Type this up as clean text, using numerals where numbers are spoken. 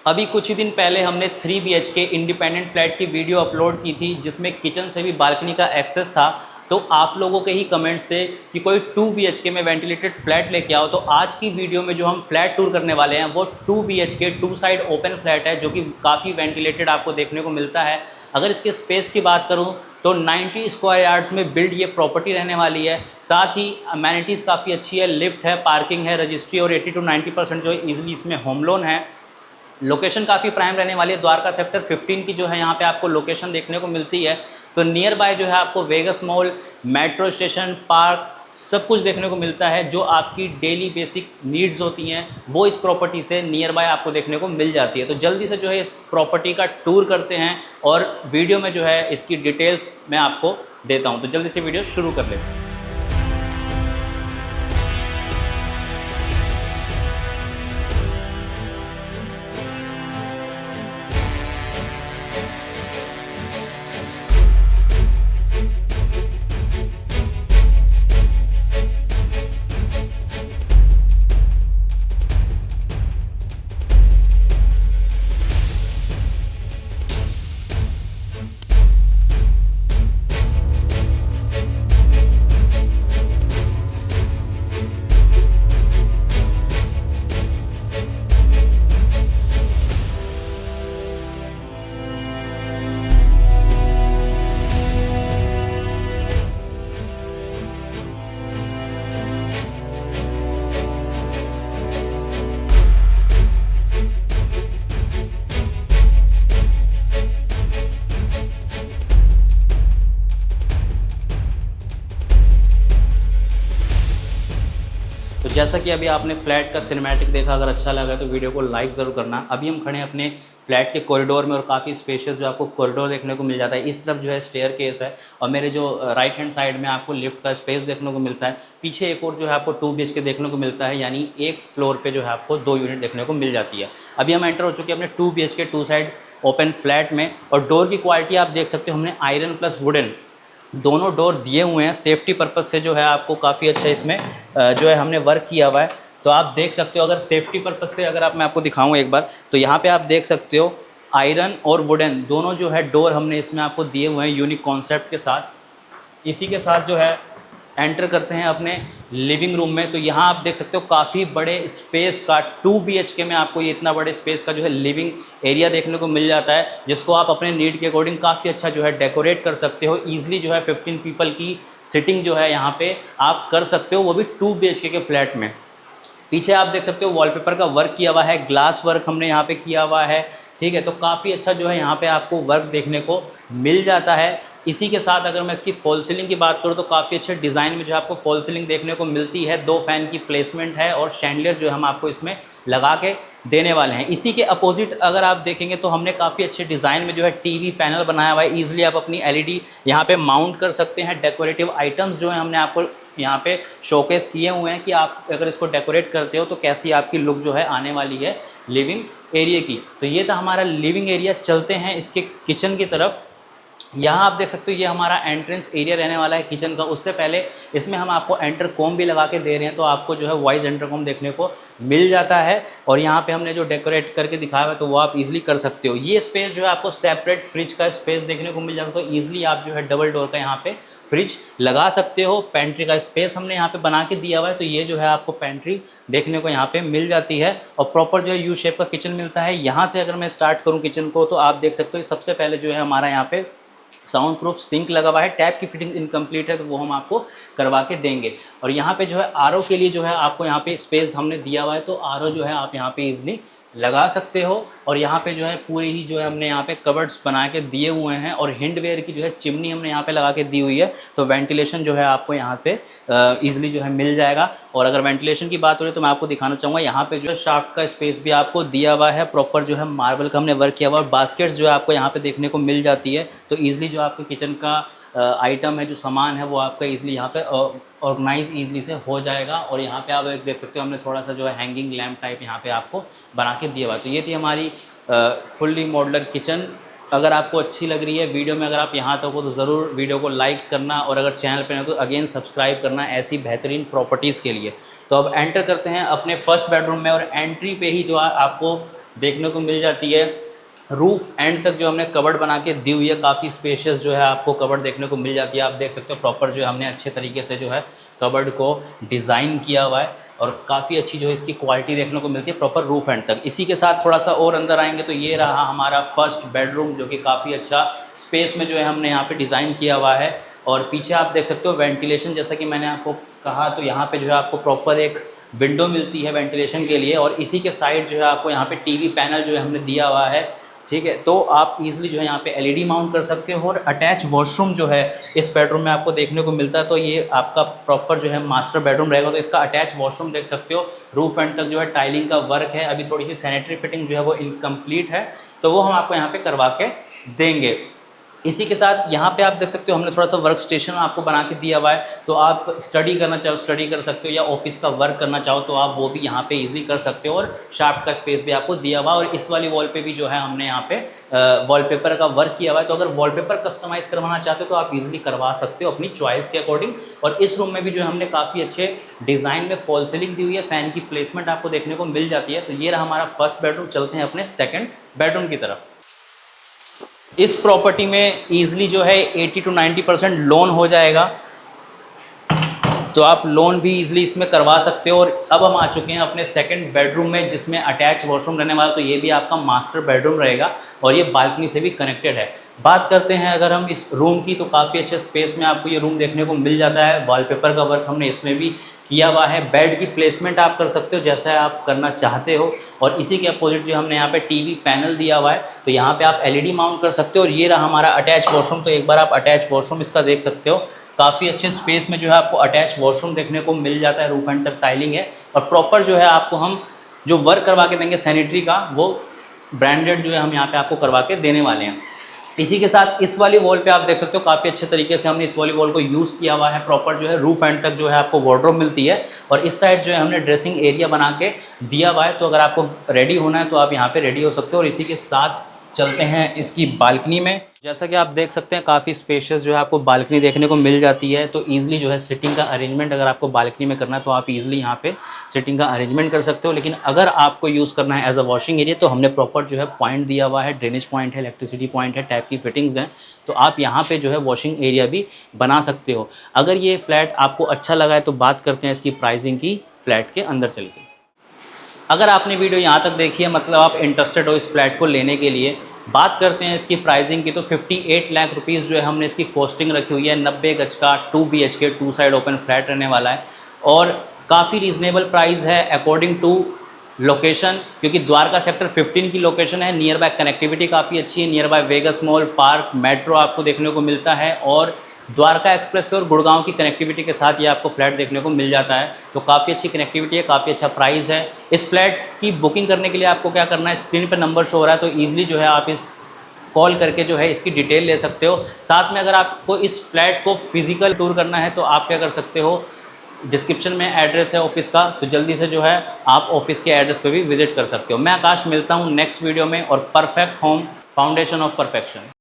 अभी कुछ ही दिन पहले हमने 3 BHK इंडिपेंडेंट फ्लैट की वीडियो अपलोड की थी, जिसमें किचन से भी बालकनी का एक्सेस था। तो आप लोगों के ही कमेंट्स थे कि कोई 2 BHK में वेंटिलेटेड फ्लैट लेके आओ। तो आज की वीडियो में जो हम फ्लैट टूर करने वाले हैं वो 2 BHK 2 साइड ओपन फ्लैट है, जो कि काफ़ी वेंटिलेटेड आपको देखने को मिलता है। अगर इसके स्पेस की बात करूं तो 90 स्क्वायर यार्ड्स में बिल्ड ये प्रॉपर्टी रहने वाली है। साथ ही अमेनिटीज़ काफ़ी अच्छी है, लिफ्ट है, पार्किंग है, रजिस्ट्री और 80 to 90% जो ईजिली इसमें होम लोन है। लोकेशन काफ़ी प्राइम रहने वाली है। द्वारका सेक्टर 15 की जो है यहाँ पे आपको लोकेशन देखने को मिलती है। तो नियर बाय जो है आपको Vegas mall, metro station, park सब कुछ देखने को मिलता है। जो आपकी डेली बेसिक नीड्स होती हैं वो इस प्रॉपर्टी से नियर बाय आपको देखने को मिल जाती है। तो जल्दी से जो है इस प्रॉपर्टी का टूर करते हैं और वीडियो में जो है इसकी डिटेल्स मैं आपको देता हूँ। तो जल्दी से वीडियो शुरू कर लेते हैं। तो जैसा कि अभी आपने फ्लैट का सिनेमैटिक देखा, अगर अच्छा लगा तो वीडियो को लाइक ज़रूर करना। अभी हम खड़े हैं अपने फ्लैट के कॉरिडोर में और काफ़ी स्पेशियस जो आपको कॉरिडोर देखने को मिल जाता है। इस तरफ जो है स्टेयर केस है और मेरे जो राइट हैंड साइड में आपको लिफ्ट का स्पेस देखने को मिलता है। पीछे एक और जो है आपको 2 BHK देखने को मिलता है, यानी एक फ्लोर पर जो है आपको 2 यूनिट देखने को मिल जाती है। अभी हम एंटर हो चुके हैं अपने 2 BHK 2 साइड ओपन फ्लैट में और डोर की क्वालिटी आप देख सकते हो, हमने आयरन प्लस वुडन दोनों डोर दिए हुए हैं। सेफ्टी पर्पस से जो है आपको काफ़ी अच्छा इसमें जो है हमने वर्क किया हुआ है। तो आप देख सकते हो, अगर सेफ्टी पर्पस से अगर मैं आपको दिखाऊं एक बार, तो यहाँ पे आप देख सकते हो आयरन और वुडन दोनों जो है डोर हमने इसमें आपको दिए हुए हैं यूनिक कॉन्सेप्ट के साथ। इसी के साथ जो है एंटर करते हैं अपने लिविंग रूम में। तो यहाँ आप देख सकते हो काफ़ी बड़े स्पेस का 2 BHK में आपको ये इतना बड़े स्पेस का जो है लिविंग एरिया देखने को मिल जाता है, जिसको आप अपने नीड के अकॉर्डिंग काफ़ी अच्छा जो है डेकोरेट कर सकते हो। ईजिली जो है 15 पीपल की सिटिंग जो है यहाँ पे आप कर सकते हो, वो भी 2 BHK के फ्लैट में। पीछे आप देख सकते हो वॉलपेपर का वर्क किया हुआ है, ग्लास वर्क हमने यहाँ पे किया हुआ है। ठीक है, तो काफ़ी अच्छा जो है यहाँ पे आपको वर्क देखने को मिल जाता है। इसी के साथ अगर मैं इसकी फॉल सीलिंग की बात करूँ तो काफ़ी अच्छे डिज़ाइन में जो आपको फॉल सीलिंग देखने को मिलती है। 2 फैन की प्लेसमेंट है और शैंडलियर जो हम आपको इसमें लगा के देने वाले हैं। इसी के अपोजिट अगर आप देखेंगे तो हमने काफ़ी अच्छे डिज़ाइन में जो है टीवी पैनल बनाया हुआ है। ईजिली आप अपनी LED यहाँ पे माउंट कर सकते हैं। डेकोरेटिव आइटम्स जो है हमने आपको यहाँ पे शोकेस किए हुए हैं कि आप अगर इसको डेकोरेट करते हो तो कैसी आपकी लुक जो है आने वाली है लिविंग एरिया की। तो ये था हमारा लिविंग एरिया। चलते हैं इसके किचन की तरफ। यहाँ आप देख सकते हो ये हमारा एंट्रेंस एरिया रहने वाला है किचन का। उससे पहले इसमें हम आपको एंटरकॉम भी लगा के दे रहे हैं, तो आपको जो है वॉइस एंटरकॉम देखने को मिल जाता है। और यहाँ पे हमने जो डेकोरेट करके दिखाया है तो वो आप इजीली कर सकते हो। ये स्पेस जो है आपको सेपरेट फ्रिज का स्पेस देखने को मिल जाता है, तो ईजिली आप जो है डबल डोर का यहाँ पे फ्रिज लगा सकते हो। पेंट्री का स्पेस हमने यहाँ पे बना के दिया हुआ है, तो ये जो है आपको पेंट्री देखने को यहाँ पे मिल जाती है और प्रॉपर जो है यू शेप का किचन मिलता है। यहाँ से अगर मैं स्टार्ट करूँ किचन को तो आप देख सकते हो सबसे पहले जो है हमारा यहाँ पे साउंड प्रूफ सिंक लगा हुआ है। टैप की फिटिंग इनकम्प्लीट है तो वो हम आपको करवा के देंगे। और यहाँ पे जो है आरओ के लिए जो है आपको यहाँ पे स्पेस हमने दिया हुआ है, तो आरओ जो है आप यहाँ पे इजीली लगा सकते हो। और यहाँ पे जो है पूरी ही जो है हमने यहाँ पे कवर्ड्स बना के दिए हुए हैं और हिंडवेयर की जो है चिमनी हमने यहाँ पे लगा के दी हुई है, तो वेंटिलेशन जो है आपको यहाँ पे ईजिली जो है मिल जाएगा। और अगर वेंटिलेशन की बात हो रही तो मैं आपको दिखाना चाहूँगा यहाँ पे जो है शाफ्ट का स्पेस भी आपको दिया हुआ है। प्रॉपर जो है मार्बल का हमने वर्क किया हुआ है। बास्केट्स जो है आपको यहाँ पे देखने को मिल जाती है, तो ईजिली जो आपके किचन का आइटम है, जो सामान है, वो आपका ईजिली यहाँ पे ऑर्गेनाइज ईजिली से हो जाएगा। और यहाँ पे आप देख सकते हो हमने थोड़ा सा जो है हैंगिंग लैम्प टाइप यहाँ पे आपको बना के दिया हुआ है। तो ये थी हमारी फुल्ली मॉड्यूलर किचन। अगर आपको अच्छी लग रही है वीडियो में, अगर आप यहाँ तक हो तो ज़रूर वीडियो को लाइक करना और अगर चैनल पे नहीं तो अगेन सब्सक्राइब करना ऐसी बेहतरीन प्रॉपर्टीज़ के लिए। तो अब एंटर करते हैं अपने फर्स्ट बेडरूम में और एंट्री पे ही जो आपको देखने को मिल जाती है। रूफ एंड तक जो हमने कबर्ड बना के दी हुई है, काफ़ी स्पेशियस जो है आपको कबर्ड देखने को मिल जाती है। आप देख सकते हो प्रॉपर जो है हमने अच्छे तरीके से जो है कबर्ड को डिज़ाइन किया हुआ है और काफ़ी अच्छी जो है इसकी क्वालिटी देखने को मिलती है प्रॉपर रूफ एंड तक। इसी के साथ थोड़ा सा और अंदर आएंगे तो ये रहा हमारा फर्स्ट बेडरूम, जो कि काफ़ी अच्छा स्पेस में जो है हमने यहाँ पे डिज़ाइन किया हुआ है। और पीछे आप देख सकते हो वेंटिलेशन, जैसा कि मैंने आपको कहा, तो यहाँ पे जो है आपको प्रॉपर एक विंडो मिलती है वेंटिलेशन के लिए। और इसी के साइड जो है आपको यहाँ पे टीवी पैनल जो है हमने दिया हुआ है, ठीक है। तो आप इजीली जो है यहाँ पे एलईडी माउंट कर सकते हो। और अटैच वॉशरूम जो है इस बेडरूम में आपको देखने को मिलता है। तो ये आपका प्रॉपर जो है मास्टर बेडरूम रहेगा। तो इसका अटैच वॉशरूम देख सकते हो, रूफ एंड तक जो है टाइलिंग का वर्क है। अभी थोड़ी सी सैनिटरी फिटिंग जो है वो इनकम्प्लीट है, तो वो हम आपको यहाँ पे करवा के देंगे। इसी के साथ यहाँ पे आप देख सकते हो हमने थोड़ा सा वर्क स्टेशन आपको बना के दिया हुआ है। तो आप स्टडी करना चाहो स्टडी कर सकते हो, या ऑफिस का वर्क करना चाहो तो आप वो भी यहाँ पे इजीली कर सकते हो। और शाफ्ट का स्पेस भी आपको दिया हुआ है। और इस वाली वॉल पे भी जो है हमने यहाँ पे वॉलपेपर का वर्क किया हुआ है। तो अगर वॉलपेपर कस्टमाइज़ करवाना चाहते हो तो आप इजीली करवा सकते हो अपनी चॉइस के अकॉर्डिंग। और इस रूम में भी जो है हमने काफ़ी अच्छे डिज़ाइन में फॉल सीलिंग दी हुई है, फ़ैन की प्लेसमेंट आपको देखने को मिल जाती है। तो ये रहा हमारा फर्स्ट बेडरूम। चलते हैं अपने सेकेंड बेडरूम की तरफ। इस प्रॉपर्टी में ईजिली जो है 80 to 90% लोन हो जाएगा, तो आप लोन भी इजीली इसमें करवा सकते हो। और अब हम आ चुके हैं अपने सेकंड बेडरूम में, जिसमें अटैच वॉशरूम रहने वाला। तो ये भी आपका मास्टर बेडरूम रहेगा और ये बालकनी से भी कनेक्टेड है। बात करते हैं अगर हम इस रूम की, तो काफ़ी अच्छे स्पेस में आपको ये रूम देखने को मिल जाता है। वॉलपेपर का वर्क हमने इसमें भी किया हुआ है। बेड की प्लेसमेंट आप कर सकते हो जैसा आप करना चाहते हो। और इसी के अपोजिट जो हमने यहाँ पे टीवी पैनल दिया हुआ है, तो यहाँ पे आप एलईडी माउंट कर सकते हो। और ये रहा हमारा अटैच वॉशरूम। तो एक बार आप अटैच वॉशरूम इसका देख सकते हो, काफ़ी अच्छे स्पेस में जो है आपको अटैच वॉशरूम देखने को मिल जाता है। रूफ एंड तक टाइलिंग है और प्रॉपर जो है आपको हम जो वर्क करवा के देंगे सैनिटरी का, वो ब्रांडेड जो है हम यहाँ पे आपको करवा के देने वाले हैं। इसी के साथ इस वाली वॉल पे आप देख सकते हो काफ़ी अच्छे तरीके से हमने इस वाली वॉल को यूज़ किया हुआ है। प्रॉपर जो है रूफ एंड तक जो है आपको वार्डरोब मिलती है। और इस साइड जो है हमने ड्रेसिंग एरिया बना के दिया हुआ है। तो अगर आपको रेडी होना है तो आप यहाँ पे रेडी हो सकते हो। और इसी के साथ चलते हैं इसकी बालकनी में। जैसा कि आप देख सकते हैं काफ़ी स्पेशियस जो है आपको बालकनी देखने को मिल जाती है। तो ईजिली जो है सिटिंग का अरेंजमेंट अगर आपको बालकनी में करना है तो आप ईजिली यहाँ पे सिटिंग का अरेंजमेंट कर सकते हो। लेकिन अगर आपको यूज़ करना है एज अ वॉशिंग एरिया, तो हमने प्रॉपर जो है पॉइंट दिया हुआ है, ड्रेनेज पॉइंट है, इलेक्ट्रिसिटी पॉइंट है, टैप की फिटिंग्स हैं। तो आप यहाँ पर जो है वॉशिंग एरिया भी बना सकते हो। अगर ये फ्लैट आपको अच्छा लगा है तो बात करते हैं इसकी प्राइसिंग की फ्लैट के अंदर चल के। अगर आपने वीडियो यहाँ तक देखी है, मतलब आप इंटरेस्टेड हो इस फ्लैट को लेने के लिए, बात करते हैं इसकी प्राइसिंग की। तो 58 लाख रुपीज़ जो है हमने इसकी कॉस्टिंग रखी हुई है। 90 गज का 2 BHK 2 साइड ओपन फ्लैट रहने वाला है और काफ़ी रीज़नेबल प्राइस है अकॉर्डिंग टू लोकेशन, क्योंकि द्वारका सेक्टर 15 की लोकेशन है। नियर बाय कनेक्टिविटी काफ़ी अच्छी है। Nearby Vegas mall, park, metro आपको देखने को मिलता है। और द्वारका एक्सप्रेस वे और गुड़गांव की कनेक्टिविटी के साथ ये आपको फ्लैट देखने को मिल जाता है। तो काफ़ी अच्छी कनेक्टिविटी है, काफ़ी अच्छा प्राइस है। इस फ्लैट की बुकिंग करने के लिए आपको क्या करना है, स्क्रीन पर नंबर शो हो रहा है, तो ईजिली जो है आप इस कॉल करके जो है इसकी डिटेल ले सकते हो। साथ में अगर आपको इस फ्लैट को फिजिकल टूर करना है तो आप क्या कर सकते हो, डिस्क्रिप्शन में एड्रेस है ऑफिस का, तो जल्दी से जो है आप ऑफिस के एड्रेस पे भी विजिट कर सकते हो। मैं आकाश, मिलता हूँ नेक्स्ट वीडियो में। और perfect home, foundation of perfection.